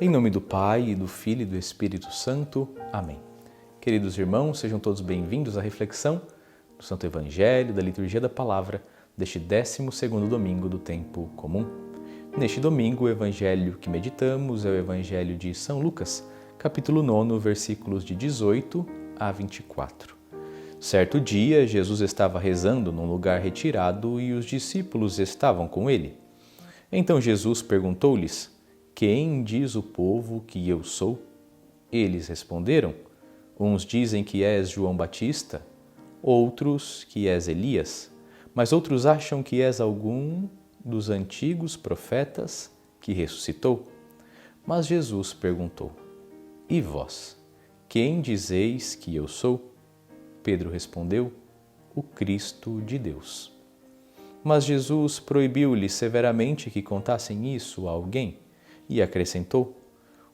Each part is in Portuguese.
Em nome do Pai, e do Filho e do Espírito Santo. Amém. Queridos irmãos, sejam todos bem-vindos à reflexão do Santo Evangelho, da Liturgia da Palavra, deste 12º domingo do tempo comum. Neste domingo, o Evangelho que meditamos é o Evangelho de São Lucas, capítulo 9, versículos de 18 a 24. Certo dia, Jesus estava rezando num lugar retirado e os discípulos estavam com ele. Então Jesus perguntou-lhes: Quem diz o povo que eu sou? Eles responderam: Uns dizem que és João Batista, outros que és Elias, mas outros acham que és algum dos antigos profetas que ressuscitou. Mas Jesus perguntou: E vós, quem dizeis que eu sou? Pedro respondeu: O Cristo de Deus. Mas Jesus proibiu-lhes severamente que contassem isso a alguém e acrescentou: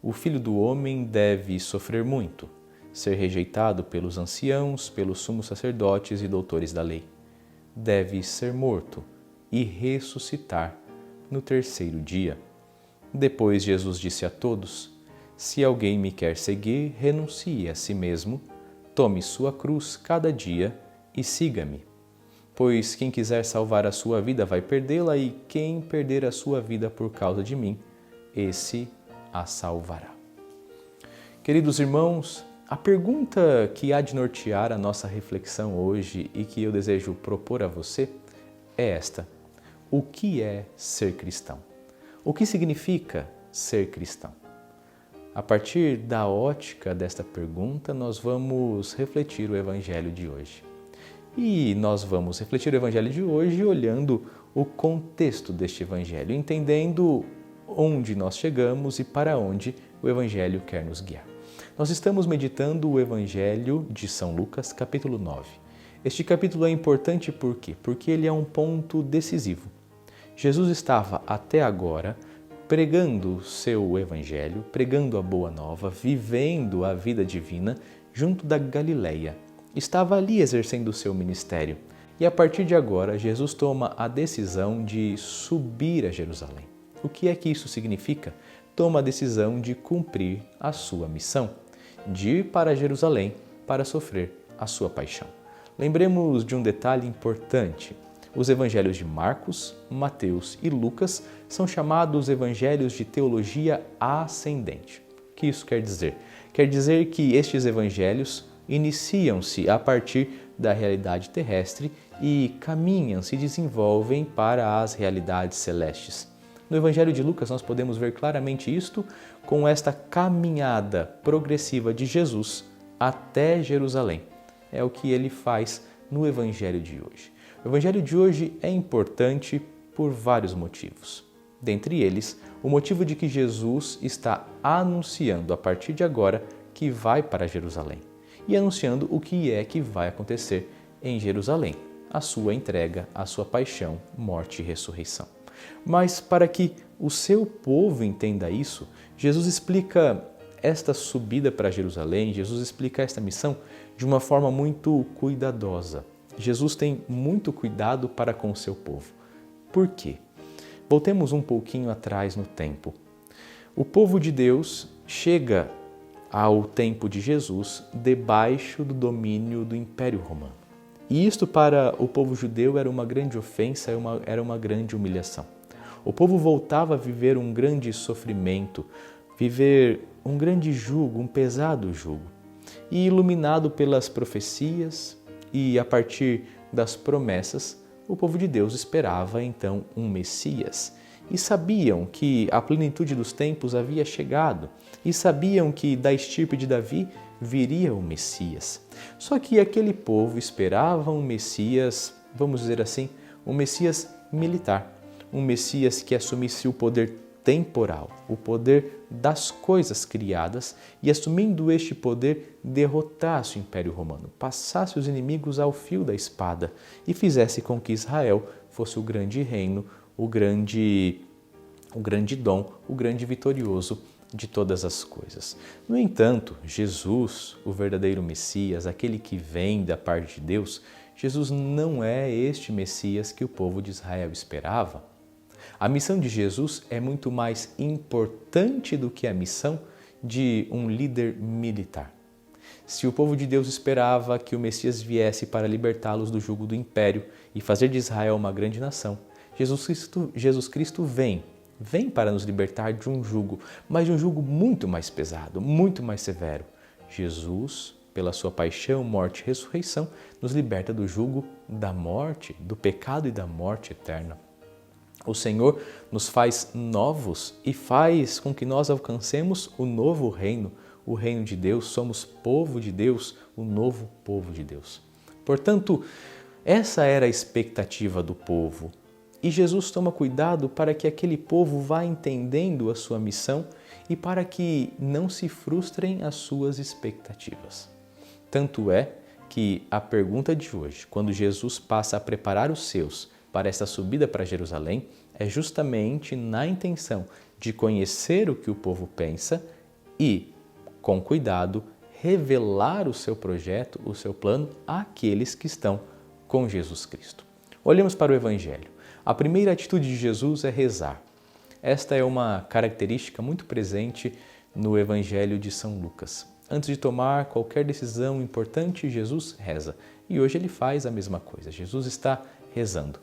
O Filho do Homem deve sofrer muito, ser rejeitado pelos anciãos, pelos sumos sacerdotes e doutores da lei. Deve ser morto e ressuscitar no terceiro dia. Depois Jesus disse a todos: Se alguém me quer seguir, renuncie a si mesmo, tome sua cruz cada dia e siga-me. Pois quem quiser salvar a sua vida vai perdê-la, e quem perder a sua vida por causa de mim, esse a salvará. Queridos irmãos, a pergunta que há de nortear a nossa reflexão hoje e que eu desejo propor a você é esta: o que é ser cristão? O que significa ser cristão? A partir da ótica desta pergunta, nós vamos refletir o Evangelho de hoje. E nós vamos refletir o Evangelho de hoje olhando o contexto deste Evangelho, entendendo onde nós chegamos e para onde o Evangelho quer nos guiar. Nós estamos meditando o Evangelho de São Lucas, capítulo 9. Este capítulo é importante por quê? Porque ele é um ponto decisivo. Jesus estava até agora pregando o seu Evangelho, pregando a Boa Nova, vivendo a vida divina junto da Galileia. Estava ali exercendo o seu ministério. E a partir de agora, Jesus toma a decisão de subir a Jerusalém. O que é que isso significa? Toma a decisão de cumprir a sua missão, de ir para Jerusalém para sofrer a sua paixão. Lembremos de um detalhe importante. Os evangelhos de Marcos, Mateus e Lucas são chamados evangelhos de teologia ascendente. O que isso quer dizer? Quer dizer que estes evangelhos iniciam-se a partir da realidade terrestre e caminham, se desenvolvem para as realidades celestes. No Evangelho de Lucas nós podemos ver claramente isto com esta caminhada progressiva de Jesus até Jerusalém. É o que ele faz no Evangelho de hoje. O Evangelho de hoje é importante por vários motivos. Dentre eles, o motivo de que Jesus está anunciando a partir de agora que vai para Jerusalém e anunciando o que é que vai acontecer em Jerusalém, a sua entrega, a sua paixão, morte e ressurreição. Mas para que o seu povo entenda isso, Jesus explica esta subida para Jerusalém, Jesus explica esta missão de uma forma muito cuidadosa. Jesus tem muito cuidado para com o seu povo. Por quê? Voltemos um pouquinho atrás no tempo. O povo de Deus chega ao tempo de Jesus debaixo do domínio do Império Romano. E isto para o povo judeu era uma grande ofensa, era uma grande humilhação. O povo voltava a viver um grande sofrimento, viver um grande jugo, um pesado jugo. E iluminado pelas profecias e a partir das promessas, o povo de Deus esperava então um Messias. E sabiam que a plenitude dos tempos havia chegado e sabiam que da estirpe de Davi viria o Messias. Só que aquele povo esperava um Messias, vamos dizer assim, um Messias militar, um Messias que assumisse o poder temporal, o poder das coisas criadas e, assumindo este poder, derrotasse o Império Romano, passasse os inimigos ao fio da espada e fizesse com que Israel fosse o grande reino, o grande dom, o grande vitorioso de todas as coisas. No entanto, Jesus, o verdadeiro Messias, aquele que vem da parte de Deus, Jesus não é este Messias que o povo de Israel esperava. A missão de Jesus é muito mais importante do que a missão de um líder militar. Se o povo de Deus esperava que o Messias viesse para libertá-los do jugo do império e fazer de Israel uma grande nação, Jesus Cristo vem para nos libertar de um jugo, mas de um jugo muito mais pesado, muito mais severo. Jesus, pela sua paixão, morte e ressurreição, nos liberta do jugo da morte, do pecado e da morte eterna. O Senhor nos faz novos e faz com que nós alcancemos o novo reino, o reino de Deus. Somos povo de Deus, o novo povo de Deus. Portanto, essa era a expectativa do povo. E Jesus toma cuidado para que aquele povo vá entendendo a sua missão e para que não se frustrem as suas expectativas. Tanto é que a pergunta de hoje, quando Jesus passa a preparar os seus para esta subida para Jerusalém, é justamente na intenção de conhecer o que o povo pensa e, com cuidado, revelar o seu projeto, o seu plano àqueles que estão com Jesus Cristo. Olhemos para o Evangelho. A primeira atitude de Jesus é rezar. Esta é uma característica muito presente no Evangelho de São Lucas. Antes de tomar qualquer decisão importante, Jesus reza. E hoje ele faz a mesma coisa. Jesus está rezando.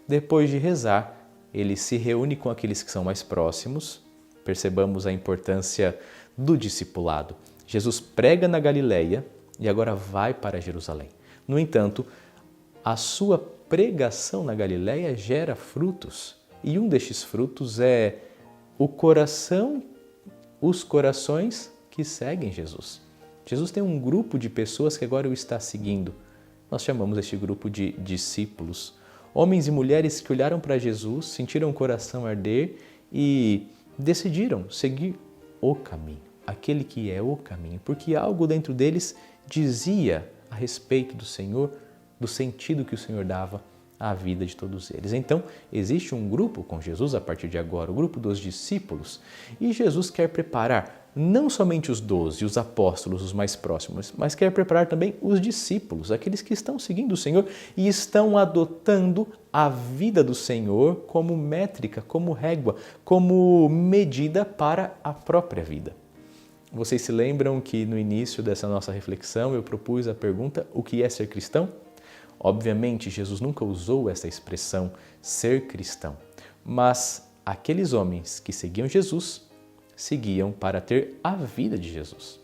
Depois de rezar, ele se reúne com aqueles que são mais próximos. Percebamos a importância do discipulado. Jesus prega na Galileia e agora vai para Jerusalém. No entanto, a sua pregação na Galileia gera frutos. E um destes frutos é os corações que seguem Jesus. Jesus tem um grupo de pessoas que agora o está seguindo. Nós chamamos este grupo de discípulos. Homens e mulheres que olharam para Jesus, sentiram o coração arder e decidiram seguir o caminho, aquele que é o caminho, porque algo dentro deles dizia a respeito do Senhor, do sentido que o Senhor dava à vida de todos eles. Então, existe um grupo com Jesus a partir de agora, o grupo dos discípulos, e Jesus quer preparar não somente os 12, os apóstolos, os mais próximos, mas quer preparar também os discípulos, aqueles que estão seguindo o Senhor e estão adotando a vida do Senhor como métrica, como régua, como medida para a própria vida. Vocês se lembram que no início dessa nossa reflexão eu propus a pergunta: o que é ser cristão? Obviamente, Jesus nunca usou essa expressão, ser cristão, mas aqueles homens que seguiam Jesus, seguiam para ter a vida de Jesus.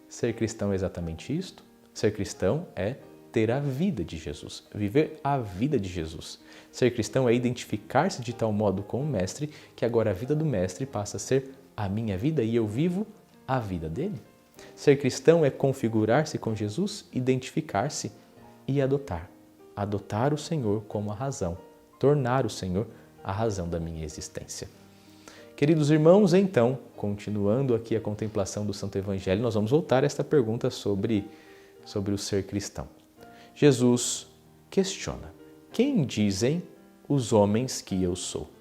Ser cristão é exatamente isto. Ser cristão é ter a vida de Jesus, viver a vida de Jesus. Ser cristão é identificar-se de tal modo com o Mestre que agora a vida do Mestre passa a ser a minha vida e eu vivo a vida dele. Ser cristão é configurar-se com Jesus, identificar-se e adotar. Adotar o Senhor como a razão, tornar o Senhor a razão da minha existência. Queridos irmãos, então, continuando aqui a contemplação do Santo Evangelho, nós vamos voltar a esta pergunta sobre o ser cristão. Jesus questiona: quem dizem os homens que eu sou?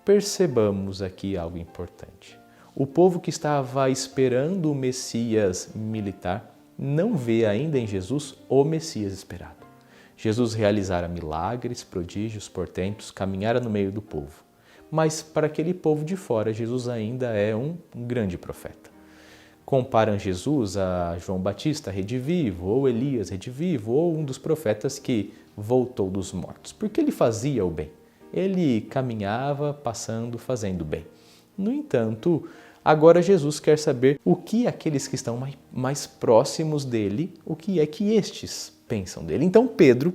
Percebamos aqui algo importante. O povo que estava esperando o Messias militar não vê ainda em Jesus o Messias esperado. Jesus realizara milagres, prodígios, portentos, caminhara no meio do povo. Mas para aquele povo de fora, Jesus ainda é um grande profeta. Comparam Jesus a João Batista redivivo, ou Elias redivivo, ou um dos profetas que voltou dos mortos. Porque ele fazia o bem. Ele caminhava passando, fazendo bem. No entanto, agora Jesus quer saber o que aqueles que estão mais próximos dele, o que é que estes pensam dele. Então Pedro,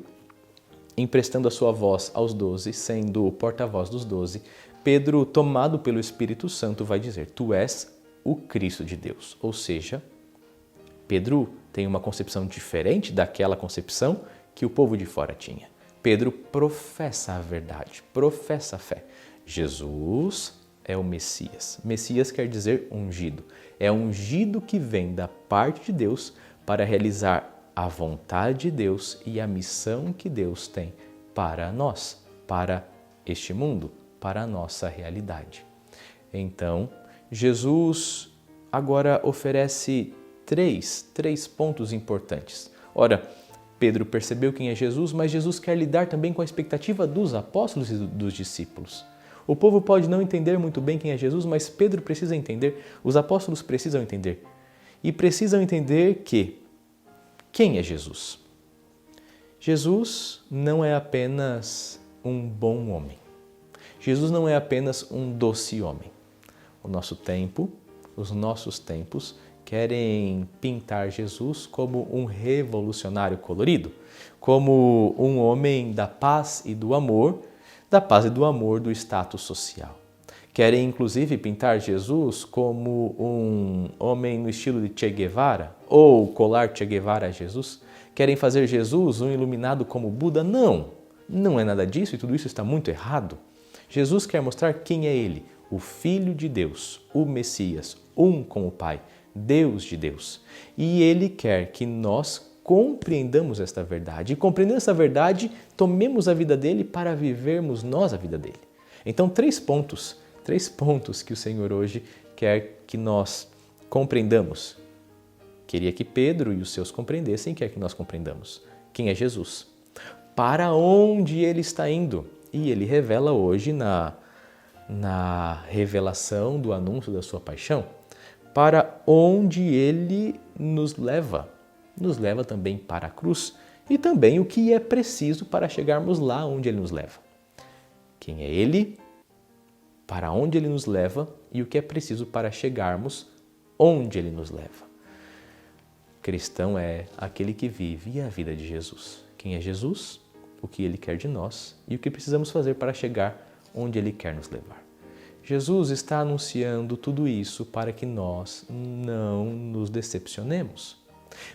emprestando a sua voz aos 12, sendo o porta-voz dos 12, Pedro, tomado pelo Espírito Santo, vai dizer: tu és o Cristo de Deus. Ou seja, Pedro tem uma concepção diferente daquela concepção que o povo de fora tinha. Pedro professa a verdade, professa a fé. Jesus é o Messias. Messias quer dizer ungido. É ungido que vem da parte de Deus para realizar a vontade de Deus e a missão que Deus tem para nós, para este mundo, para a nossa realidade. Então, Jesus agora oferece três pontos importantes. Ora, Pedro percebeu quem é Jesus, mas Jesus quer lidar também com a expectativa dos apóstolos e dos discípulos. O povo pode não entender muito bem quem é Jesus, mas Pedro precisa entender, os apóstolos precisam entender. E precisam entender que quem é Jesus? Jesus não é apenas um bom homem. Jesus não é apenas um doce homem. O nosso tempo, os nossos tempos, querem pintar Jesus como um revolucionário colorido, como um homem da paz e do amor do status social. Querem inclusive pintar Jesus como um homem no estilo de Che Guevara ou colar Che Guevara a Jesus. Querem fazer Jesus um iluminado como Buda. Não é nada disso e tudo isso está muito errado. Jesus quer mostrar quem é Ele, o Filho de Deus, o Messias, um com o Pai, Deus de Deus. E Ele quer que nós compreendamos esta verdade. E compreendendo essa verdade, tomemos a vida dele para vivermos nós a vida dele. Então, três pontos que o Senhor hoje quer que nós compreendamos. Queria que Pedro e os seus compreendessem, quer que nós compreendamos. Quem é Jesus? Para onde ele está indo? E ele revela hoje na revelação do anúncio da sua paixão, para onde ele nos leva. Nos leva também para a cruz e também o que é preciso para chegarmos lá onde ele nos leva. Quem é ele? Para onde ele nos leva e o que é preciso para chegarmos onde ele nos leva. Cristão é aquele que vive a vida de Jesus. Quem é Jesus? O que ele quer de nós e o que precisamos fazer para chegar onde ele quer nos levar. Jesus está anunciando tudo isso para que nós não nos decepcionemos.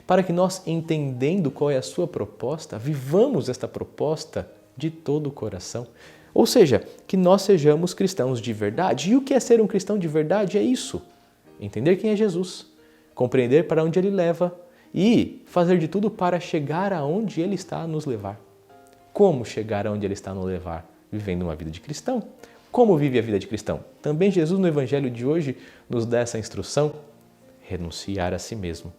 Para que nós, entendendo qual é a sua proposta, vivamos esta proposta de todo o coração. Ou seja, que nós sejamos cristãos de verdade. E o que é ser um cristão de verdade? É isso. Entender quem é Jesus, compreender para onde ele leva e fazer de tudo para chegar aonde ele está a nos levar. Como chegar aonde ele está a nos levar? Vivendo uma vida de cristão. Como vive a vida de cristão? Também Jesus no Evangelho de hoje nos dá essa instrução: renunciar a si mesmo.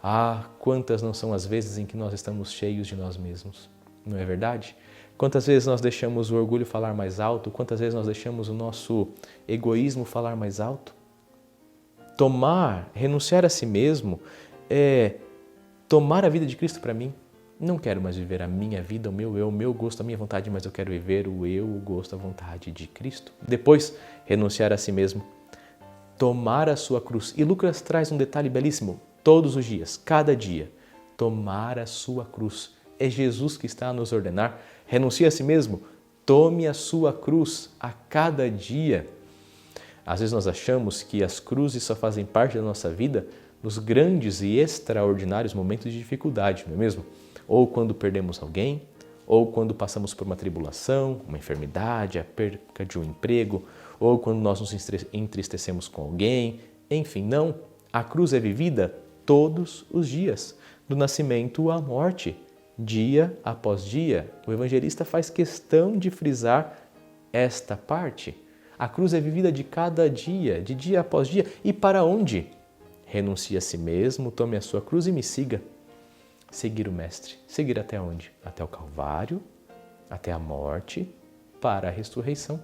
Ah, quantas não são as vezes em que nós estamos cheios de nós mesmos, não é verdade? Quantas vezes nós deixamos o orgulho falar mais alto? Quantas vezes nós deixamos o nosso egoísmo falar mais alto? Renunciar a si mesmo é tomar a vida de Cristo para mim. Não quero mais viver a minha vida, o meu eu, o meu gosto, a minha vontade, mas eu quero viver o eu, o gosto, a vontade de Cristo. Depois, renunciar a si mesmo, tomar a sua cruz. E Lucas traz um detalhe belíssimo. Todos os dias, cada dia, tomar a sua cruz. É Jesus que está a nos ordenar. Renuncie a si mesmo, tome a sua cruz a cada dia. Às vezes nós achamos que as cruzes só fazem parte da nossa vida nos grandes e extraordinários momentos de dificuldade, não é mesmo? Ou quando perdemos alguém, ou quando passamos por uma tribulação, uma enfermidade, a perca de um emprego, ou quando nós nos entristecemos com alguém. Enfim, não. A cruz é vivida todos os dias, do nascimento à morte, dia após dia. O evangelista faz questão de frisar esta parte. A cruz é vivida de cada dia, de dia após dia. E para onde? Renuncie a si mesmo, tome a sua cruz e me siga. Seguir o Mestre. Seguir até onde? Até o Calvário, até a morte, para a ressurreição.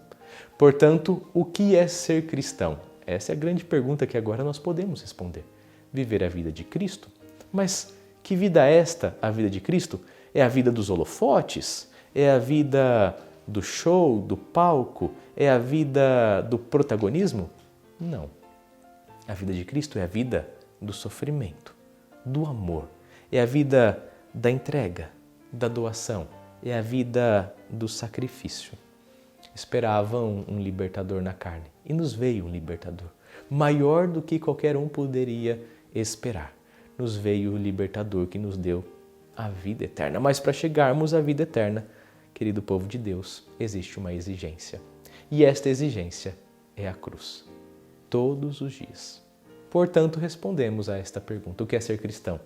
Portanto, o que é ser cristão? Essa é a grande pergunta que agora nós podemos responder. Viver a vida de Cristo. Mas que vida é esta, a vida de Cristo? É a vida dos holofotes? É a vida do show, do palco? É a vida do protagonismo? Não. A vida de Cristo é a vida do sofrimento, do amor. É a vida da entrega, da doação. É a vida do sacrifício. Esperavam um libertador na carne e nos veio um libertador. Maior do que qualquer um poderia esperar. Nos veio o libertador que nos deu a vida eterna. Mas para chegarmos à vida eterna, querido povo de Deus, existe uma exigência. E esta exigência é a cruz. Todos os dias. Portanto, respondemos a esta pergunta. O que é ser cristão?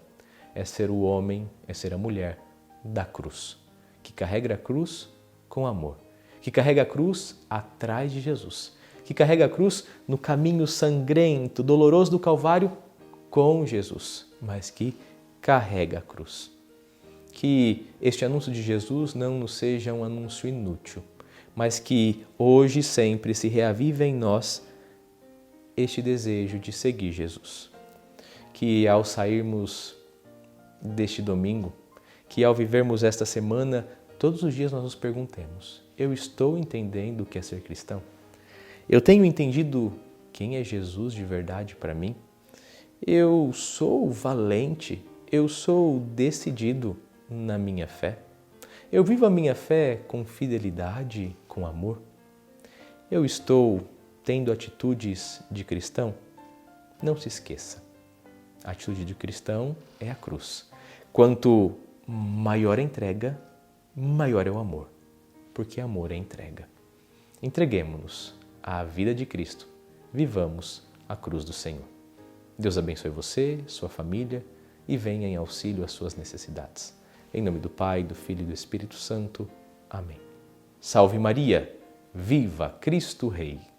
É ser o homem, é ser a mulher da cruz. Que carrega a cruz com amor. Que carrega a cruz atrás de Jesus. Que carrega a cruz no caminho sangrento, doloroso do Calvário com Jesus, mas que carrega a cruz. Que este anúncio de Jesus não nos seja um anúncio inútil, mas que hoje e sempre se reavive em nós este desejo de seguir Jesus. Que ao sairmos deste domingo, que ao vivermos esta semana, todos os dias nós nos perguntemos: eu estou entendendo o que é ser cristão? Eu tenho entendido quem é Jesus de verdade para mim? Eu sou valente? Eu sou decidido na minha fé? Eu vivo a minha fé com fidelidade, com amor? Eu estou tendo atitudes de cristão? Não se esqueça, a atitude de cristão é a cruz. Quanto maior a entrega, maior é o amor, porque amor é entrega. Entreguemo-nos à vida de Cristo, vivamos a cruz do Senhor. Deus abençoe você, sua família e venha em auxílio às suas necessidades. Em nome do Pai, do Filho e do Espírito Santo. Amém. Salve Maria! Viva Cristo Rei!